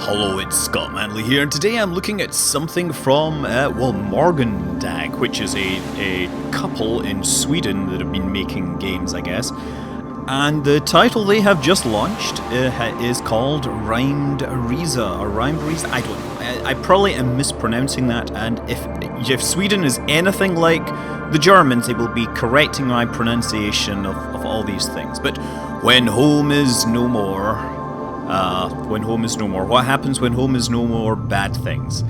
Hello, it's Scott Manley here, and today I'm looking at something from, Morgendag, which is a couple in Sweden that have been making games, I guess. And the title they have just launched is called RymdResa, or RymdResa, I don't know. I probably am mispronouncing that, and if Sweden is anything like the Germans, they will be correcting my pronunciation of all these things. But when home is no more... when home is no more. What happens when home is no more? Bad things.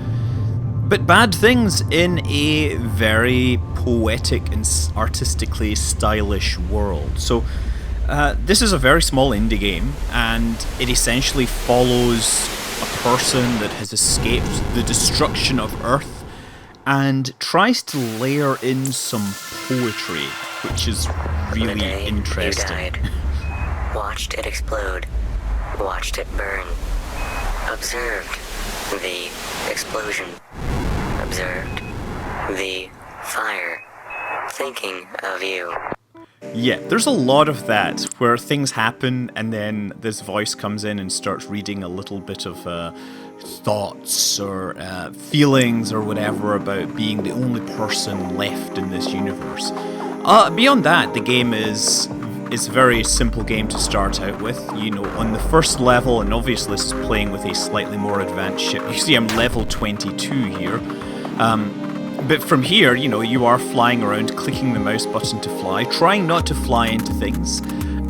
But bad things in a very poetic and artistically stylish world. So, this is a very small indie game, and it essentially follows a person that has escaped the destruction of Earth and tries to layer in some poetry, which is really interesting. You died. Watched it explode. Watched it burn. Observed the explosion. Observed the fire. Thinking of you. Yeah, there's a lot of that, where things happen and then this voice comes in and starts reading a little bit of thoughts or feelings or whatever about being the only person left in this universe. Beyond that, the game is... It's a very simple game to start out with. You know, on the first level, and obviously this is playing with a slightly more advanced ship. You see I'm level 22 here. But from here, you know, you are flying around, clicking the mouse button to fly, trying not to fly into things.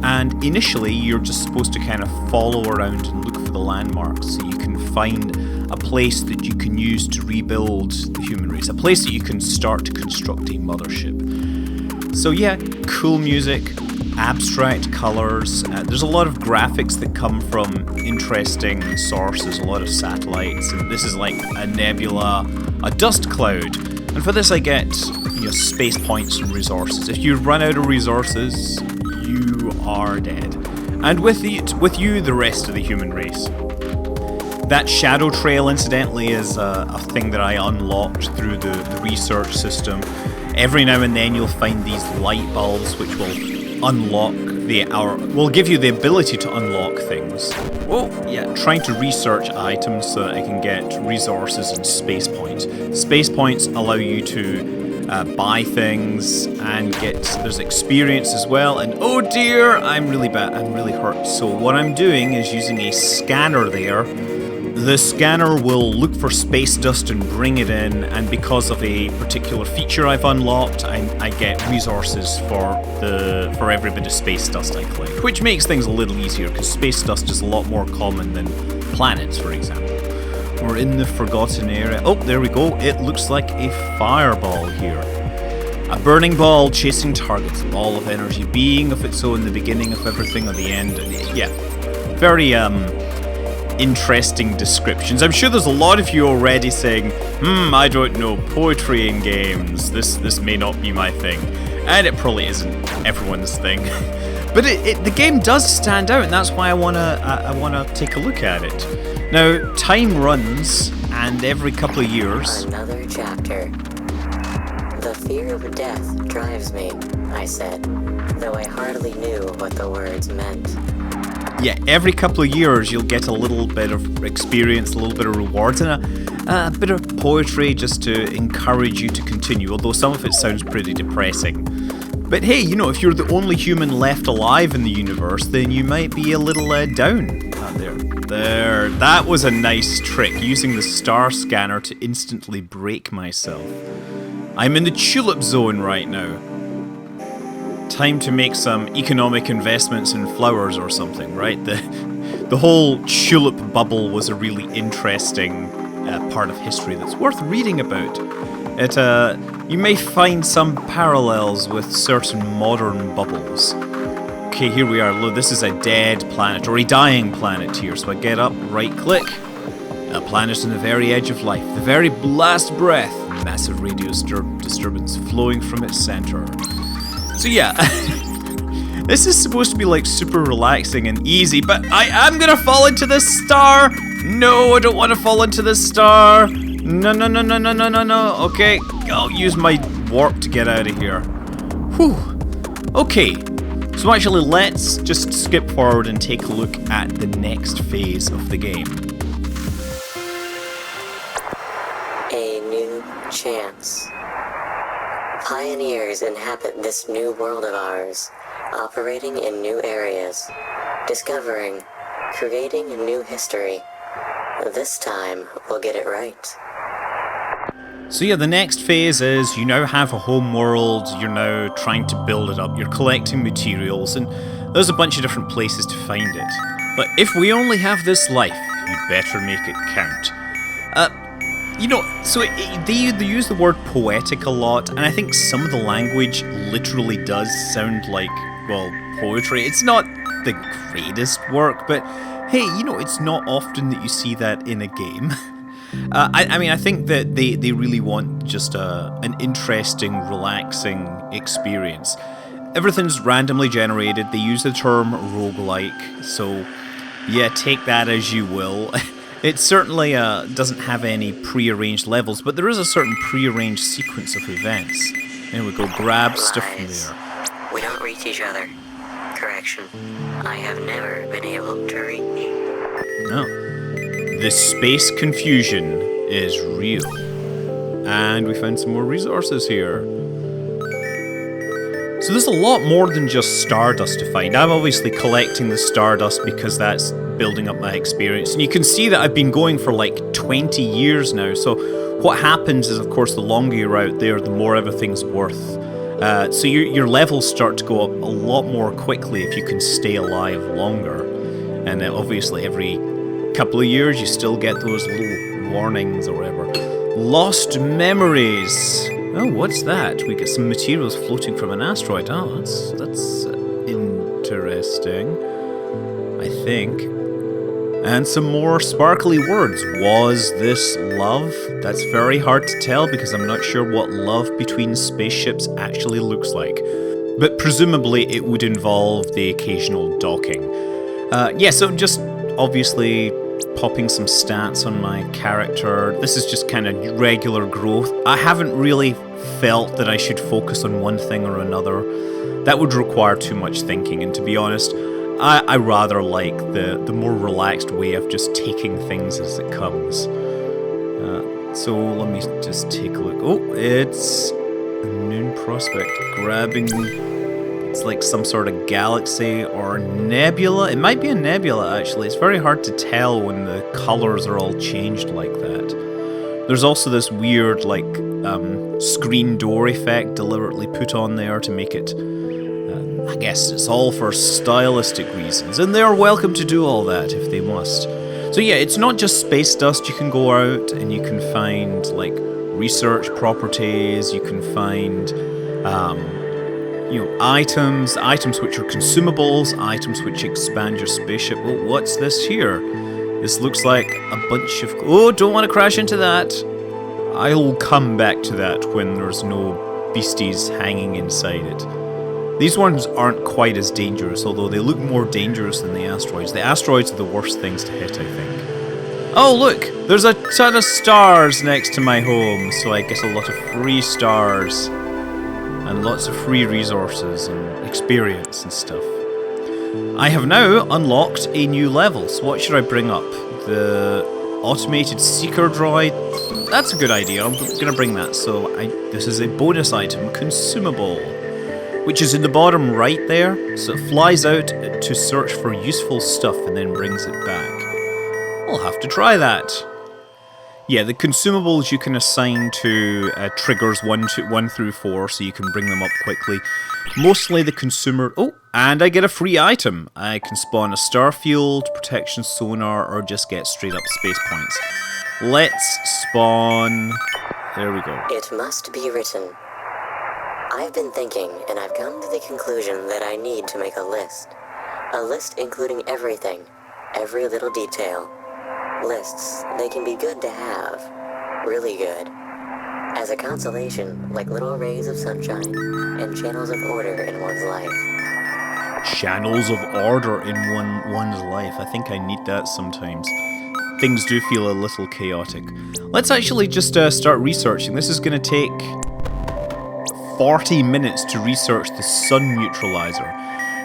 And initially, you're just supposed to kind of follow around and look for the landmarks so you can find a place that you can use to rebuild the human race. A place that you can start to construct a mothership. So yeah, cool music. Abstract colors. There's a lot of graphics that come from interesting sources, a lot of satellites, and this is like a nebula, a dust cloud. And for this I get, space points and resources. If you run out of resources, you are dead. And with you, the rest of the human race. That shadow trail, incidentally, is a thing that I unlocked through the research system. Every now and then you'll find these light bulbs which will will give you the ability to unlock things. Oh, yeah, trying to research items so that I can get resources and space points. Space points allow you to buy things and there's experience as well, and oh dear, I'm really hurt. So what I'm doing is using a scanner there. The scanner will look for space dust and bring it in, and because of a particular feature I've unlocked, I get resources for every bit of space dust I collect, which makes things a little easier because space dust is a lot more common than planets, for example. We're in the forgotten area. Oh, there we go. It looks like a fireball here. A burning ball chasing targets, a ball of energy, being of its own, the beginning of everything or the end. Yeah, very interesting descriptions. I'm sure there's a lot of you already saying, I don't know, poetry in games, this may not be my thing. And it probably isn't everyone's thing. But the game does stand out, and that's why I wanna take a look at it. Now, time runs, and every couple of years... Another chapter. The fear of death drives me, I said, though I hardly knew what the words meant. Yeah, every couple of years you'll get a little bit of experience, a little bit of rewards, and a bit of poetry just to encourage you to continue, although some of it sounds pretty depressing. But hey, if you're the only human left alive in the universe, then you might be a little down. There, that was a nice trick, using the star scanner to instantly break myself. I'm in the tulip zone right now. Time to make some economic investments in flowers or something, right? The whole tulip bubble was a really interesting part of history that's worth reading about. You may find some parallels with certain modern bubbles. Okay, here we are. Look, this is a dead planet, or a dying planet here. So I get up, right-click. A planet on the very edge of life, the very last breath. Massive radio disturbance flowing from its center. So yeah, this is supposed to be like super relaxing and easy, but I am gonna fall into this star! No, I don't want to fall into this star! No. Okay, I'll use my warp to get out of here. Whew. Okay, so actually let's just skip forward and take a look at the next phase of the game. Chance. Pioneers inhabit this new world of ours, operating in new areas, discovering, creating a new history. This time, we'll get it right. So yeah, the next phase is you now have a home world, you're now trying to build it up, you're collecting materials, and there's a bunch of different places to find it. But if we only have this life, you'd better make it count. They use the word poetic a lot, and I think some of the language literally does sound like, well, poetry. It's not the greatest work, but hey, it's not often that you see that in a game. I think that they really want just an interesting, relaxing experience. Everything's randomly generated. They use the term roguelike, so yeah, take that as you will. It certainly doesn't have any pre-arranged levels, but there is a certain pre-arranged sequence of events. There we go, grab stuff from there. We don't reach each other. Correction. I have never been able to reach. No. The space confusion is real. And we found some more resources here. So there's a lot more than just stardust to find. I'm obviously collecting the stardust because that's building up my experience. And you can see that I've been going for like 20 years now. So what happens is, of course, the longer you're out there, the more everything's worth. So your levels start to go up a lot more quickly if you can stay alive longer. And then obviously every couple of years you still get those little warnings or whatever. Lost memories. Oh, what's that? We get some materials floating from an asteroid. Oh, that's interesting, I think. And some more sparkly words. Was this love? That's very hard to tell because I'm not sure what love between spaceships actually looks like. But presumably it would involve the occasional docking. So just obviously popping some stats on my character. This is just kind of regular growth. I haven't really felt that I should focus on one thing or another. That would require too much thinking, and to be honest, I rather like the more relaxed way of just taking things as it comes. So let me just take a look. Oh, it's a noon prospect. Grabbing... It's like some sort of galaxy or nebula. It might be a nebula, actually. It's very hard to tell when the colors are all changed like that. There's also this weird, like, screen door effect deliberately put on there to make it... I guess it's all for stylistic reasons, and they're welcome to do all that if they must. So yeah, it's not just space dust. You can go out and you can find, like, research properties. You can find... items which are consumables, items which expand your spaceship. Oh, what's this here? This looks like a bunch of... Oh, don't want to crash into that. I'll come back to that when there's no beasties hanging inside it. These ones aren't quite as dangerous, although they look more dangerous than the asteroids. The asteroids are the worst things to hit, I think. Oh, look! There's a ton of stars next to my home, so I get a lot of free stars. And lots of free resources and experience and stuff. I have now unlocked a new level, so what should I bring up? The automated seeker droid? That's a good idea, I'm going to bring that. So this is a bonus item, consumable, which is in the bottom right there. So it flies out to search for useful stuff and then brings it back. I'll have to try that. Yeah, the consumables you can assign to triggers 1 through 4, so you can bring them up quickly. Mostly the consumer... Oh, and I get a free item. I can spawn a starfield, protection sonar, or just get straight up space points. Let's spawn... There we go. It must be written. I've been thinking, and I've come to the conclusion that I need to make a list. A list including everything, every little detail. Lists, they can be good to have, really good, as a consolation, like little rays of sunshine and channels of order in one's life. Channels of order in one's life. I think I need that sometimes. Things do feel a little chaotic. Let's actually just start researching. This is going to take 40 minutes to research the sun neutralizer.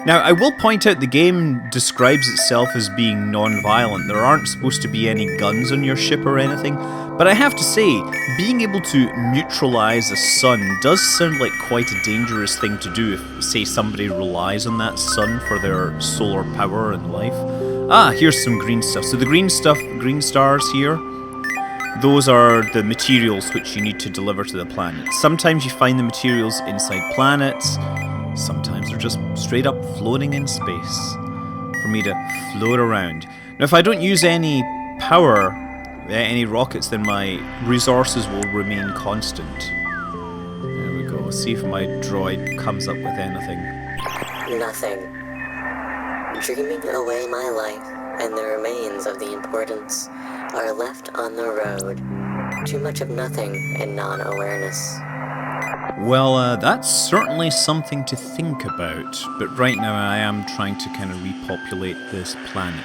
Now, I will point out the game describes itself as being non-violent. There aren't supposed to be any guns on your ship or anything, but I have to say, being able to neutralize a sun does sound like quite a dangerous thing to do if, say, somebody relies on that sun for their solar power and life. Ah, here's some green stuff. So the green stars here, those are the materials which you need to deliver to the planet. Sometimes you find the materials inside planets, sometimes they're just straight up floating in space for me to float around. Now if I don't use any power, any rockets, then my resources will remain constant. There we go, see if my droid comes up with anything. Nothing. Dreaming away my life, and the remains of the importance are left on the road. Too much of nothing and non-awareness. Well, that's certainly something to think about, but right now I am trying to kind of repopulate this planet.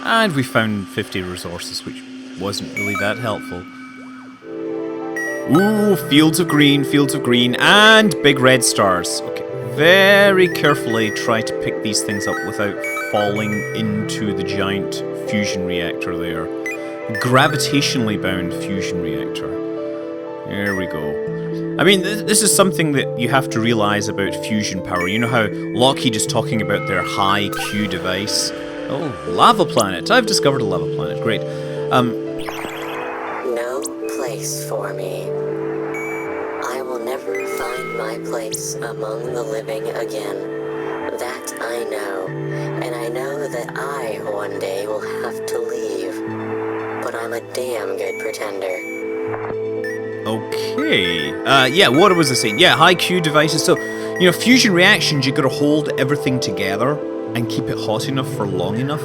And we found 50 resources, which wasn't really that helpful. Ooh, fields of green, and big red stars. Okay, very carefully try to pick these things up without falling into the giant fusion reactor there. Gravitationally bound fusion reactor. There we go. I mean, this is something that you have to realize about fusion power. You know how Lockheed is talking about their high Q device? Oh, lava planet. I've discovered a lava planet. Great. No place for me. I will never find my place among the living again. That I know. And I know that I one day will have to leave. But I'm a damn good pretender. Okay. Yeah, what was I saying? Yeah, high Q devices. So, you know, fusion reactions, you gotta hold everything together and keep it hot enough for long enough.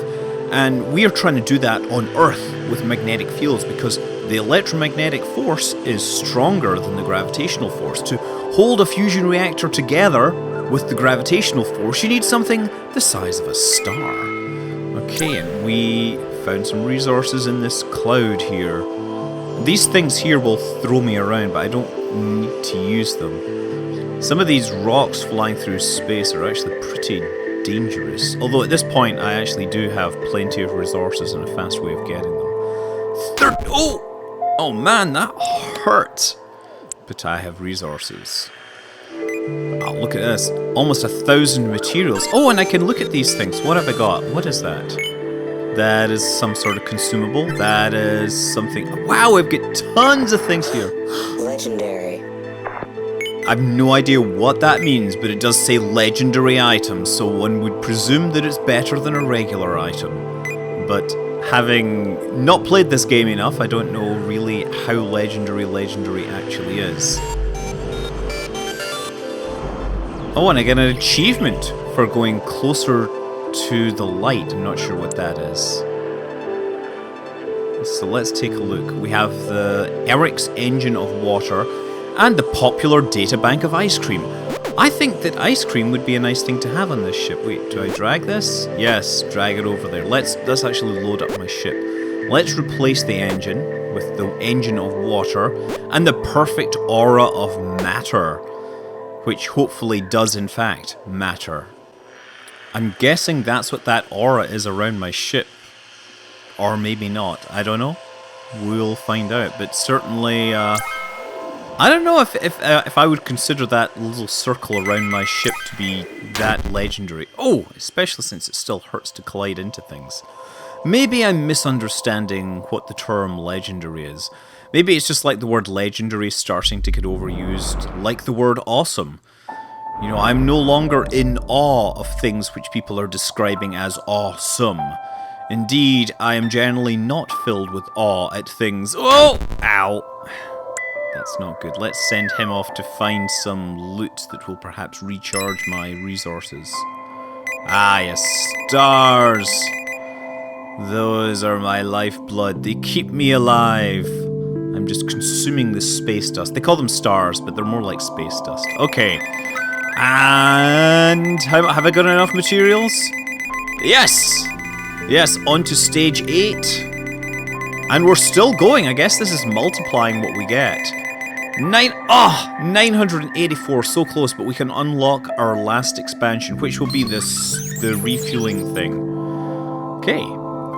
And we are trying to do that on Earth with magnetic fields because the electromagnetic force is stronger than the gravitational force. To hold a fusion reactor together with the gravitational force, you need something the size of a star. Okay, and we found some resources in this cloud here. These things here will throw me around, but I don't need to use them. Some of these rocks flying through space are actually pretty dangerous. Although at this point, I actually do have plenty of resources and a fast way of getting them. Oh man, that hurt. But I have resources. Oh, look at this. Almost 1,000 materials. Oh, and I can look at these things. What have I got? What is that? That is some sort of consumable. That is something... Wow, I've got tons of things here. Legendary. I have no idea what that means, but it does say legendary item, so one would presume that it's better than a regular item. But having not played this game enough, I don't know really how legendary actually is. Oh, and I get an achievement for going closer to the light. I'm not sure what that is. So let's take a look. We have the Eric's engine of water and the popular data bank of ice cream. I think that ice cream would be a nice thing to have on this ship. Wait, do I drag this? Yes, drag it over there. Let's actually load up my ship. Let's replace the engine with the engine of water and the perfect aura of matter, which hopefully does in fact matter. I'm guessing that's what that aura is around my ship. Or maybe not. I don't know. We'll find out. But certainly, I don't know if I would consider that little circle around my ship to be that legendary. Oh, especially since it still hurts to collide into things. Maybe I'm misunderstanding what the term legendary is. Maybe it's just like the word legendary starting to get overused, like the word awesome. You know, I'm no longer in awe of things which people are describing as awesome. Indeed, I am generally not filled with awe at things. Oh! Ow! That's not good. Let's send him off to find some loot that will perhaps recharge my resources. Ah, yes, stars! Those are my lifeblood. They keep me alive. I'm just consuming this space dust. They call them stars, but they're more like space dust. Okay. And have I got enough materials? Yes! Yes, on to stage 8. And we're still going. I guess this is multiplying what we get. 984, so close, but we can unlock our last expansion, which will be the refueling thing. Okay,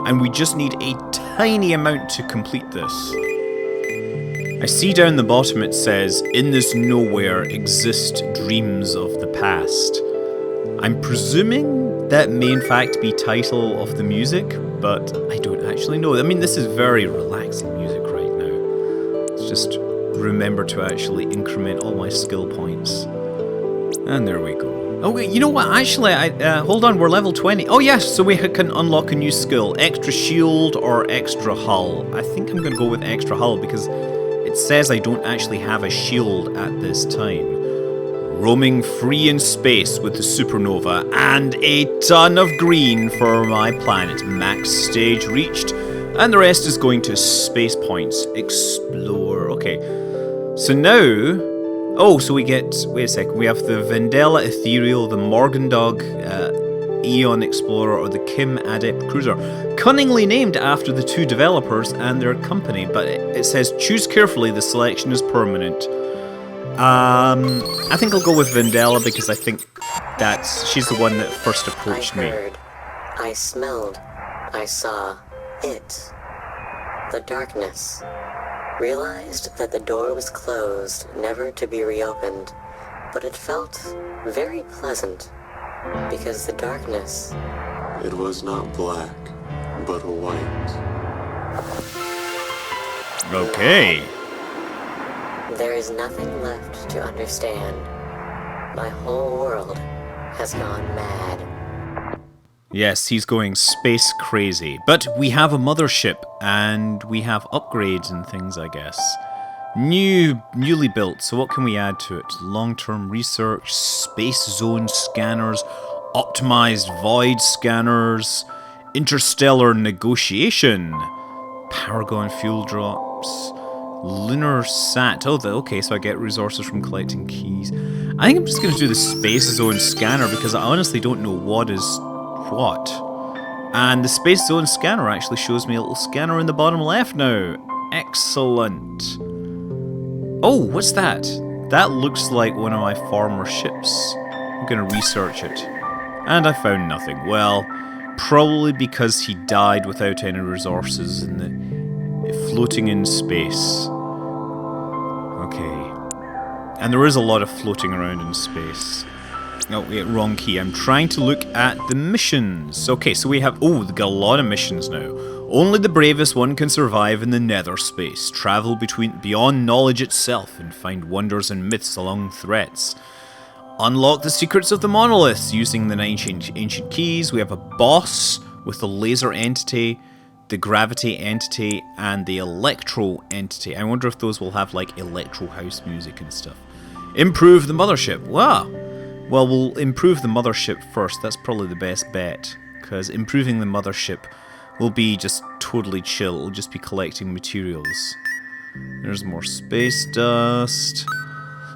and we just need a tiny amount to complete this. I see down the bottom it says, in this nowhere exist dreams of the past. I'm presuming that may in fact be title of the music, but I don't actually know. I mean, this is very relaxing music right now. Let's just remember to actually increment all my skill points. And there we go. Oh wait, you know what, actually, hold on, we're level 20. Oh yes, so we can unlock a new skill. Extra shield or extra hull. I think I'm gonna go with extra hull because it says I don't actually have a shield at this time. Roaming free in space with the supernova and a ton of green for my planet. Max stage reached, and the rest is going to space points. Explore. Okay, so now, oh, so we get, wait a second, we have the Vendela Ethereal, the Morgendog Eon Explorer, or the Kim Adept Cruiser, cunningly named after the two developers and their company, but it says choose carefully, the selection is permanent. I think I'll go with Vendela because I think she's the one that first approached me. I heard, I smelled, I saw it. The darkness. Realized that the door was closed, never to be reopened, but it felt very pleasant, because the darkness... It was not black, but white. Okay. There is nothing left to understand. My whole world has gone mad. Yes, he's going space crazy. But we have a mothership, and we have upgrades and things, I guess. Newly built, so what can we add to it? Long-term research, space zone scanners, optimized void scanners, interstellar negotiation, Paragon fuel drops, lunar sat. Oh, okay, so I get resources from collecting keys. I think I'm just going to do the space zone scanner because I honestly don't know what is what. And the space zone scanner actually shows me a little scanner in the bottom left now. Excellent. Oh, what's that? That looks like one of my farmer ships. I'm going to research it. And I found nothing. Well, probably because he died without any resources in the floating in space. Okay. And there is a lot of floating around in space. Oh, wait, wrong key. I'm trying to look at the missions. Okay, so we have... Oh, we've got a lot of missions now. Only the bravest one can survive in the nether space. Travel beyond knowledge itself and find wonders and myths along threats. Unlock the secrets of the monoliths using the 9 ancient keys. We have a boss with the laser entity, the gravity entity, and the electro entity. I wonder if those will have like electro house music and stuff. Improve the mothership. Wow. Well, we'll improve the mothership first. That's probably the best bet, because improving the mothership will be just totally chill. It'll just be collecting materials. There's more space dust.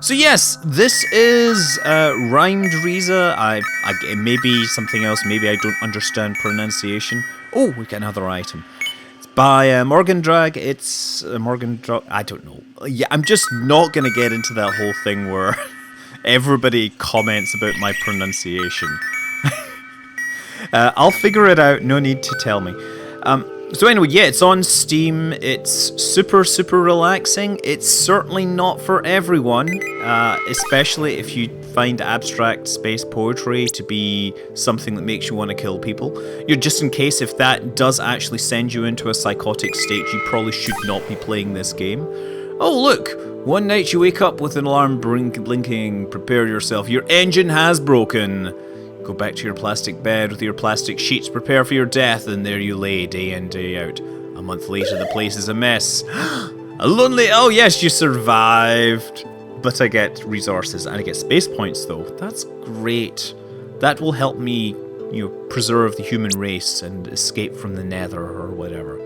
So yes, this is RymdResa. It may be something else. Maybe I don't understand pronunciation. Oh, we get another item. It's by Morgendrag. It's Morgendrag. I don't know. Yeah, I'm just not going to get into that whole thing where everybody comments about my pronunciation. I'll figure it out. No need to tell me. So anyway, yeah, it's on Steam. It's super relaxing. It's certainly not for everyone, especially if you find abstract space poetry to be something that makes you want to kill people. Just in case if that does actually send you into a psychotic state, you probably should not be playing this game. Oh look, one night you wake up with an alarm blinking. Prepare yourself. Your engine has broken. Go back to your plastic bed with your plastic sheets, prepare for your death, and there you lay, day in, day out. A month later, the place is a mess. A lonely... Oh, yes, you survived. But I get resources, and I get space points, though. That's great. That will help me, preserve the human race and escape from the nether or whatever.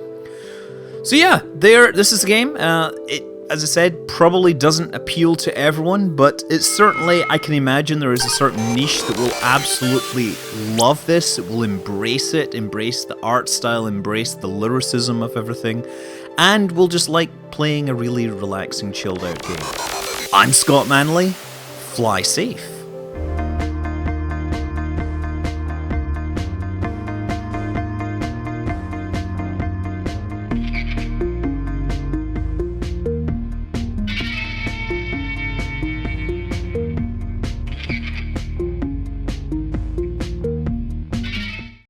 So yeah, this is the game. It, as I said, probably doesn't appeal to everyone, but it's certainly, I can imagine there is a certain niche that will absolutely love this. It will embrace it, embrace the art style, embrace the lyricism of everything. and will just like playing a really relaxing, chilled out game. I'm Scott Manley. Fly safe.